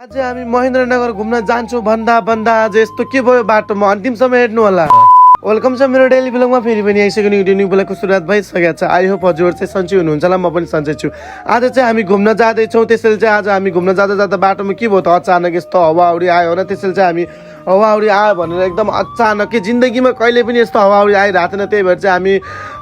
आज हामी महेन्द्रनगर घुम्न जान्छौँ भन्दा भन्दा आज यस्तो के भयो बाटोमा अन्तिमसम्म हेर्नु होला। वेलकम छ मेरो डेली ब्लगमा फेरि पनि आइसक्यो न्यू ब्लगको सुरुवात भइसकेको छ। आई होप हजुर चाहिँ सन्चै हुनुहुन्छ होला, म पनि सन्चै छु। आज चाहिँ हामी घुम्न जाँदैछौँ, त्यसैले चाहिँ आज हामी घुम्न जाँदा जाँदा बाटोमा के भयो त अचानक यस्तो हावाहुरी आयो होइन। त्यसैले चाहिँ हामी हावाहुरी आयो भनेर एकदम अचानक के जिन्दगीमा कहिले पनि यस्तो हावाहुरी आइरहेको थिएन। त्यही भएर चाहिँ हामी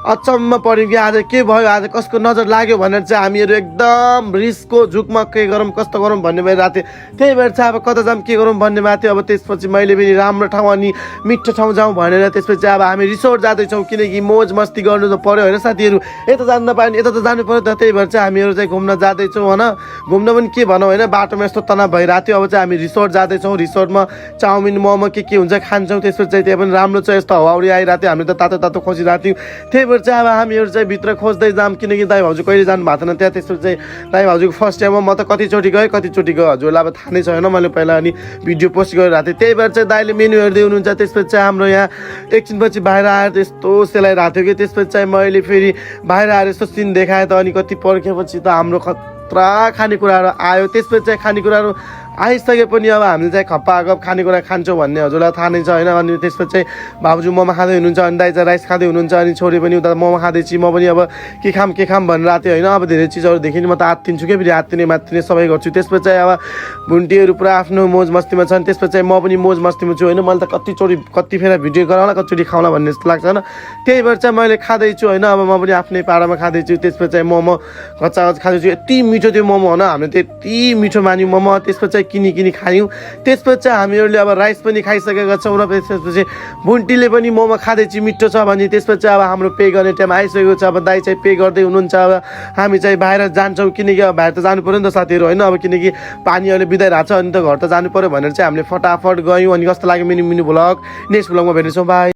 अचम्म पऱ्यौँ कि आज के भयो, आज कसको नजर लाग्यो भनेर चाहिँ हामीहरू एकदम रिसको झुकमा के गरौँ कस्तो गरौँ भन्ने भइरहेको थियो। त्यही भएर चाहिँ अब कता जाऊँ के गरौँ भन्ने भएको थियो। अब त्यसपछि मैले पनि राम्रो ठाउँ अनि मिठो ठाउँ जाउँ भनेर त्यसपछि अब हामी रिसोर्ट जाँदैछौँ, किनकि मोज मस्ती गर्नु त पऱ्यो होइन साथीहरू। यता जानु नपायो भने यता त जानु पऱ्यो त। त्यही भएर चाहिँ हामीहरू चाहिँ घुम्न जाँदैछौँ होइन। घुम्न पनि के भनौँ होइन, बाटोमा यस्तो तनाव भइरहेको थियो। अब चाहिँ हामी रिसोर्ट जाँदैछौँ, रिसोर्टमा चाउमिन मोमो के हुन्छ खान्छौँ। त्यसपछि चाहिँ त्यहाँ पनि राम्रो छ, यस्तो हावाहुरी आइरहेको थियो, हामी त तातो तातो खोजिरहेको थियौँ। त्यही भएर चाहिँ अब हामीहरू चाहिँ भित्र खोज्दै जाऊँ, किनकि दाइ भाउजू कहिले जानु भएको थिएन त्यहाँ। त्यसपछि चाहिँ दाइ भाउजूको फर्स्ट टाइम हो, म त कतिचोटि गएँ हजुरलाई अब थाहा नै छैन, मैले पहिला अनि भिडियो पोस्ट गरिरहेको थिएँ। त्यही भएर चाहिँ दाइले मेन्यू हेर्दै हुनुहुन्छ। त्यसपछि चाहिँ हाम्रो यहाँ एकछिनपछि बाहिर आएर त्यस्तो सेलाइरहेको थियो कि त्यसपछि चाहिँ मैले फेरि बाहिर आएर यस्तो सिन देखाएँ त अनि कति पर्खेपछि त हाम्रो खतरा खानेकुराहरू आयो। त्यसपछि चाहिँ खानेकुराहरू आइसके पनि अब हामीले चाहिँ खप्पागप खानेकुरा खान्छौँ भन्ने हजुरलाई थाहा नै छ होइन। अनि त्यसपछि चाहिँ भाउजू मोमो खाँदै हुनुहुन्छ, अनि दाइ चाहिँ राइस खाँदै हुनुहुन्छ, अनि छोरी पनि उता मोमो खाँदैछु, म पनि अब के खाम भनेर आएको थियो होइन। अब धेरै चिजहरूदेखि म त आत्तिन्छु कि फेरि आत्तिने मात्तिने सबै गर्छु। त्यसपछि चाहिँ अब भुन्टीहरू पुरा आफ्नो मोज मस्तीमा छन्। त्यसपछि चाहिँ म पनि मोज मस्तीमा छु होइन। मैले त कति फेर भिडियो गराउला कतिचोटि खाउँला भन्ने जस्तो लाग्छ होइन। त्यही भएर चाहिँ मैले खाँदैछु होइन। अब म पनि आफ्नै पारामा खाँदैछु। त्यसपछि चाहिँ मोमो घच्चा खाँदैछु। यति मिठो त्यो मोमो होइन, हामीले त्यति मिठो मान्यौँ मोमो। त्यसपछि चाहिँ किनी खायौँ। त्यसपछि चाहिँ हामीहरूले अब राइस पनि खाइसकेका छौँ र त्यसपछि भुन्टीले पनि मोमो खाँदैछु मिठो छ भने। त्यसपछि अब हाम्रो पे गर्ने टाइम आइसकेको छ। अब दाइ चाहिँ पे गर्दै हुनुहुन्छ। अब हामी चाहिँ बाहिर जान्छौँ, किनकि अब बाहिर त जानु पऱ्यो नि त साथीहरू होइन। अब किनकि पानी अहिले बिदाइरहेको छ अनि त घर त जानु पऱ्यो भनेर चाहिँ हामीले फटाफट गयौँ। अनि कस्तो लाग्यो मिनी ब्लग, नेक्स्ट ब्लगमा भेट्नेछौँ, बाई।